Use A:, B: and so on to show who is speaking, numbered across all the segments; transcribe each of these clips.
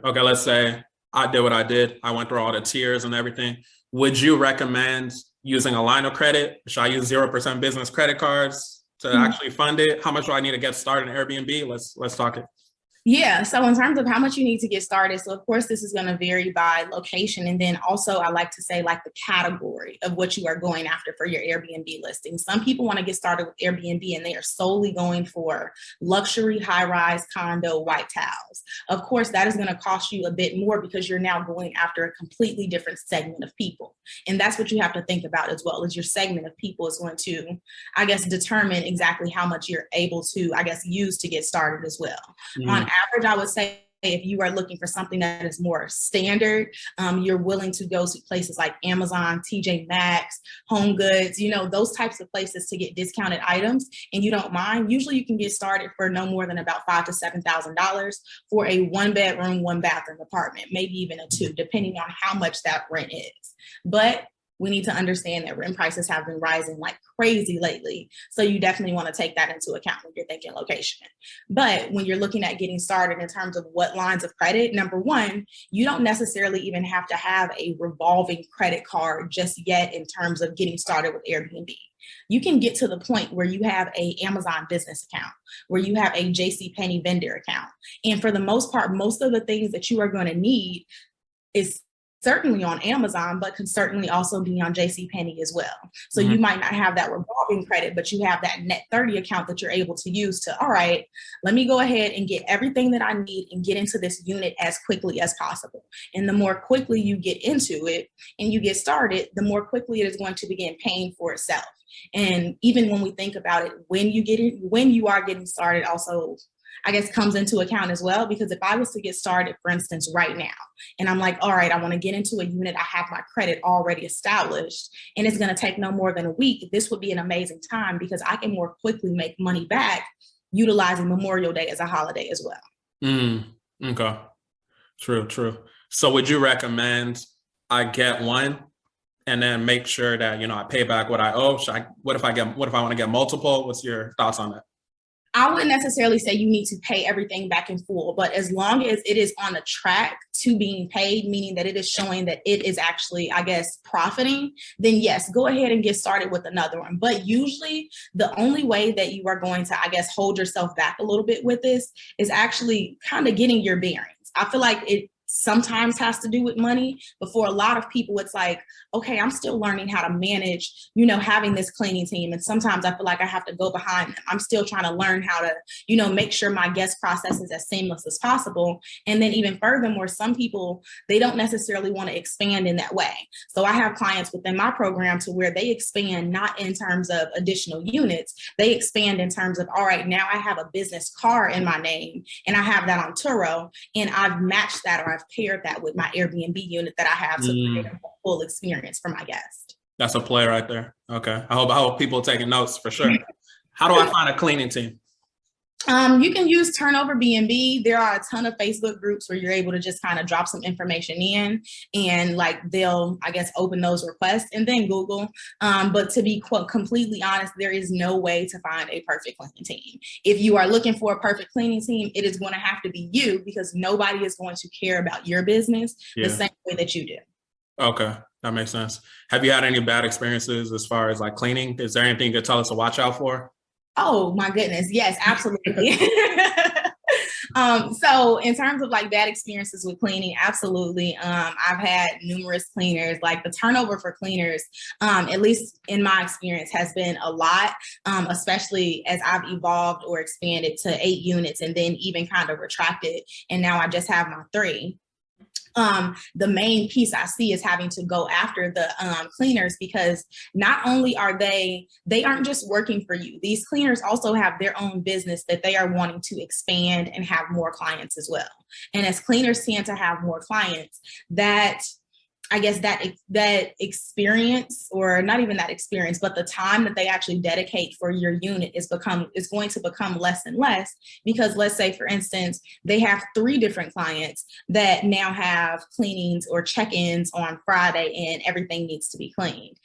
A: Okay, let's say I did what I did. I went through all the tiers and everything. Would you recommend using a line of credit? Should I use 0% business credit cards to actually fund it? How much do I need to get started in Airbnb? Let's talk it.
B: Yeah, so in terms of how much you need to get started, so of course this is going to vary by location. And then also I like to say like the category of what you are going after for your Airbnb listing. Some people want to get started with Airbnb and they are solely going for luxury high-rise condo white tiles. Of course, that is going to cost you a bit more because you're now going after a completely different segment of people. And that's what you have to think about as well, is your segment of people is going to, I guess, determine exactly how much you're able to, I guess, use to get started as well. On average, I would say if you are looking for something that is more standard, you're willing to go to places like Amazon, TJ Maxx, Home Goods, those types of places to get discounted items, and you don't mind. Usually you can get started for no more than about $5,000 to $7,000 for a 1-bedroom, 1-bathroom apartment, maybe even a 2, depending on how much that rent is. But we need to understand that rent prices have been rising like crazy lately. So you definitely want to take that into account when you're thinking location. But when you're looking at getting started in terms of what lines of credit, number one, you don't necessarily even have to have a revolving credit card just yet in terms of getting started with Airbnb. You can get to the point where you have a Amazon business account, where you have a JCPenney vendor account. And for the most part, most of the things that you are going to need is certainly on Amazon, but can certainly also be on JCPenney as well. So you might not have that revolving credit, but you have that net 30 account that you're able to use to, all right, let me go ahead and get everything that I need and get into this unit as quickly as possible. And the more quickly you get into it and you get started, the more quickly it is going to begin paying for itself. And even when we think about it, when you are getting started, also I guess comes into account as well, because if I was to get started, for instance, right now, and I'm like, all right, I want to get into a unit, I have my credit already established, and it's going to take no more than a week, this would be an amazing time because I can more quickly make money back utilizing Memorial Day as a holiday as well.
A: Okay. True. So would you recommend I get one and then make sure that, I pay back what I owe? What if I want to get multiple? What's your thoughts on that?
B: I wouldn't necessarily say you need to pay everything back in full, but as long as it is on the track to being paid, meaning that it is showing that it is actually, I guess, profiting, then yes, go ahead and get started with another one. But usually the only way that you are going to, I guess, hold yourself back a little bit with this is actually kind of getting your bearings. I feel like it sometimes has to do with money, but for a lot of people, it's like, okay, I'm still learning how to manage, having this cleaning team. And sometimes I feel like I have to go behind them. I'm still trying to learn how to, make sure my guest process is as seamless as possible. And then even furthermore, some people, they don't necessarily want to expand in that way. So I have clients within my program to where they expand not in terms of additional units, they expand in terms of, all right, now I have a business car in my name and I have that on Turo, and I've matched that or I've paired that with my Airbnb unit that I have to create a full experience for my guest.
A: That's a play right there. Okay. I hope people are taking notes for sure. How do I find a cleaning team?
B: You can use Turnover B&B. There are a ton of Facebook groups where you're able to just kind of drop some information in and like they'll, I guess, open those requests and then Google. But to be completely honest, there is no way to find a perfect cleaning team. If you are looking for a perfect cleaning team, it is going to have to be you because nobody is going to care about your business the same way that you do.
A: Okay. That makes sense. Have you had any bad experiences as far as like cleaning? Is there anything you could tell us to watch out for?
B: Oh my goodness. Yes, absolutely. So in terms of like bad experiences with cleaning, absolutely. I've had numerous cleaners, like the turnover for cleaners, at least in my experience has been a lot, especially as I've evolved or expanded to 8 units and then even kind of retracted. And now I just have my 3. The main piece I see is having to go after the cleaners because not only are they aren't just working for you. These cleaners also have their own business that they are wanting to expand and have more clients as well. And as cleaners tend to have more clients, that I guess that experience, or not even that experience, but the time that they actually dedicate for your unit is going to become less and less because let's say, for instance, they have 3 different clients that now have cleanings or check-ins on Friday and everything needs to be cleaned.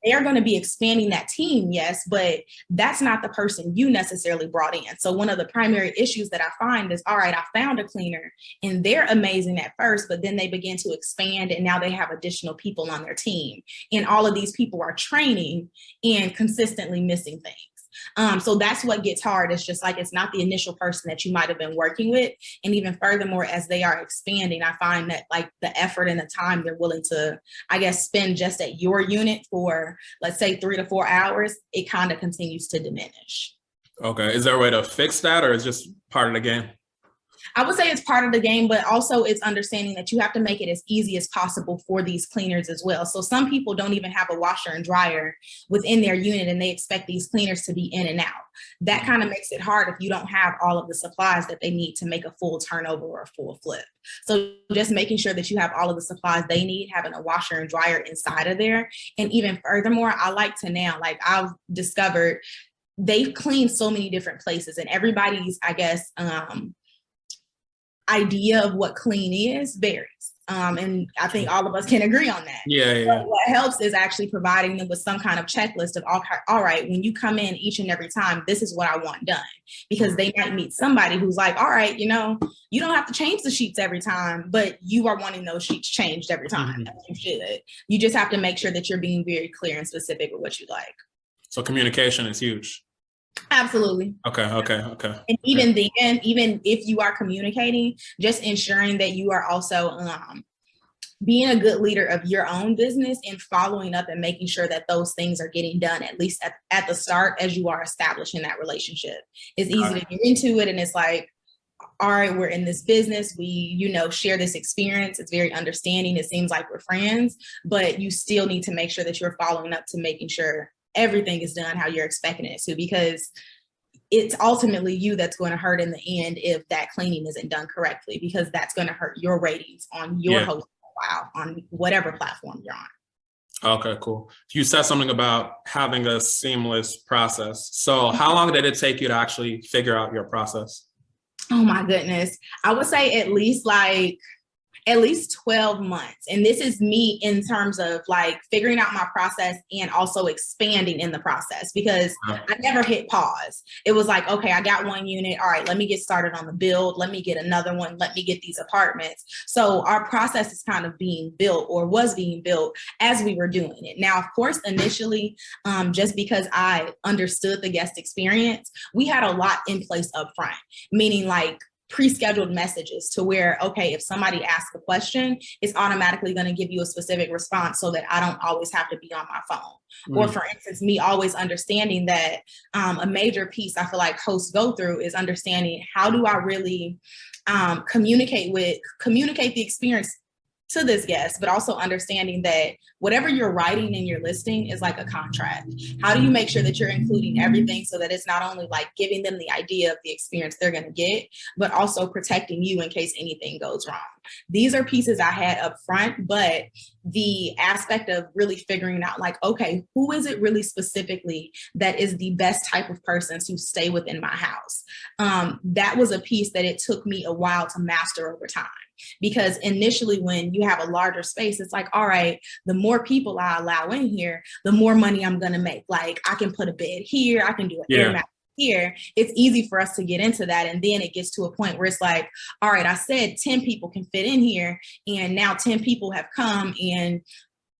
B: they are going to be expanding that team, yes, but that's not the person you necessarily brought in. So one of the primary issues that I find is, all right, I found a cleaner and they're amazing at first, but then they begin to expand and now they have additional people on their team. And all of these people are training and consistently missing things. So that's what gets hard. It's just like, it's not the initial person that you might have been working with. And even furthermore, as they are expanding, I find that like the effort and the time they're willing to, I guess, spend just at your unit for, let's say, 3 to 4 hours, it kind of continues to diminish.
A: Okay. Is there a way to fix that, or is it just part of the game?
B: I would say it's part of the game, but also it's understanding that you have to make it as easy as possible for these cleaners as well. So some people don't even have a washer and dryer within their unit and they expect these cleaners to be in and out. That kind of makes it hard if you don't have all of the supplies that they need to make a full turnover or a full flip. So just making sure that you have all of the supplies they need, having a washer and dryer inside of there. And even furthermore, I like to now, like I've discovered they've cleaned so many different places and everybody's, I guess, idea of what clean is varies. And I think all of us can agree on that.
A: Yeah.
B: But what helps is actually providing them with some kind of checklist of, all right, when you come in each and every time, this is what I want done. Because they might meet somebody who's like, all right, you know, you don't have to change the sheets every time, but you are wanting those sheets changed every time. You should. You just have to make sure that you're being very clear and specific with what you like.
A: So communication is huge.
B: Absolutely.
A: Okay.
B: And even then, even if you are communicating, just ensuring that you are also being a good leader of your own business and following up and making sure that those things are getting done, at least at the start, as you are establishing that relationship. It's easy to get into it and it's like, all right, we're in this business. We, you know, share this experience. It's very understanding. It seems like we're friends, but you still need to make sure that you're following up to making sure everything is done how you're expecting it to, because it's ultimately you that's going to hurt in the end if that cleaning isn't done correctly, because that's going to hurt your ratings on your host profile on whatever platform you're on.
A: Okay, cool. You said something about having a seamless process. So how long did it take you to actually figure out your process?
B: Oh my goodness. I would say at least 12 months. And this is me in terms of like figuring out my process and also expanding in the process, because I never hit pause. It was like, okay, I got one unit. All right, let me get started on the build. Let me get another one. Let me get these apartments. So our process is kind of being built, or was being built, as we were doing it. Now, of course, initially, just because I understood the guest experience, we had a lot in place up front, meaning like pre-scheduled messages to where, okay, if somebody asks a question, it's automatically going to give you a specific response so that I don't always have to be on my phone. Or for instance, me always understanding that a major piece I feel like hosts go through is understanding, how do I really communicate the experience to this guest, but also understanding that whatever you're writing in your listing is like a contract. How do you make sure that you're including everything so that it's not only like giving them the idea of the experience they're going to get, but also protecting you in case anything goes wrong? These are pieces I had up front, but the aspect of really figuring out like, okay, who is it really specifically that is the best type of person to stay within my house? That was a piece that it took me a while to master over time. Because initially, when you have a larger space, it's like, all right, the more people I allow in here, the more money I'm going to make. Like, I can put a bed here, I can do an air mattress here. It's easy for us to get into that. And then it gets to a point where it's like, all right, I said 10 people can fit in here, and now 10 people have come and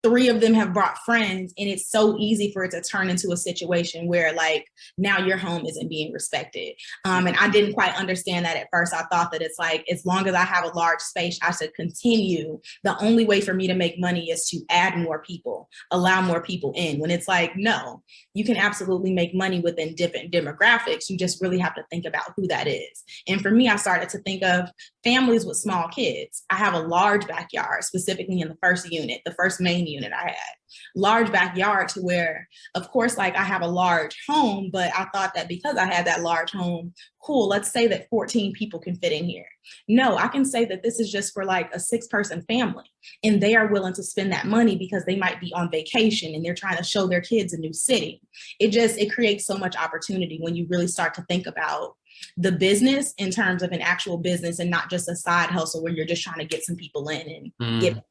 B: 3 of them have brought friends, and it's so easy for it to turn into a situation where like now your home isn't being respected. And I didn't quite understand that at first. I thought that it's like, as long as I have a large space, I should continue. The only way for me to make money is to add more people, allow more people in, when it's like, no, you can absolutely make money within different demographics. You just really have to think about who that is. And for me, I started to think of families with small kids. I have a large backyard, specifically in the first unit, the first main unit I had. Large backyard to where, of course, like I have a large home, but I thought that because I had that large home, cool, let's say that 14 people can fit in here. No, I can say that this is just for like a 6-person family, and they are willing to spend that money because they might be on vacation and they're trying to show their kids a new city. It creates so much opportunity when you really start to think about the business in terms of an actual business and not just a side hustle where you're just trying to get some people in and get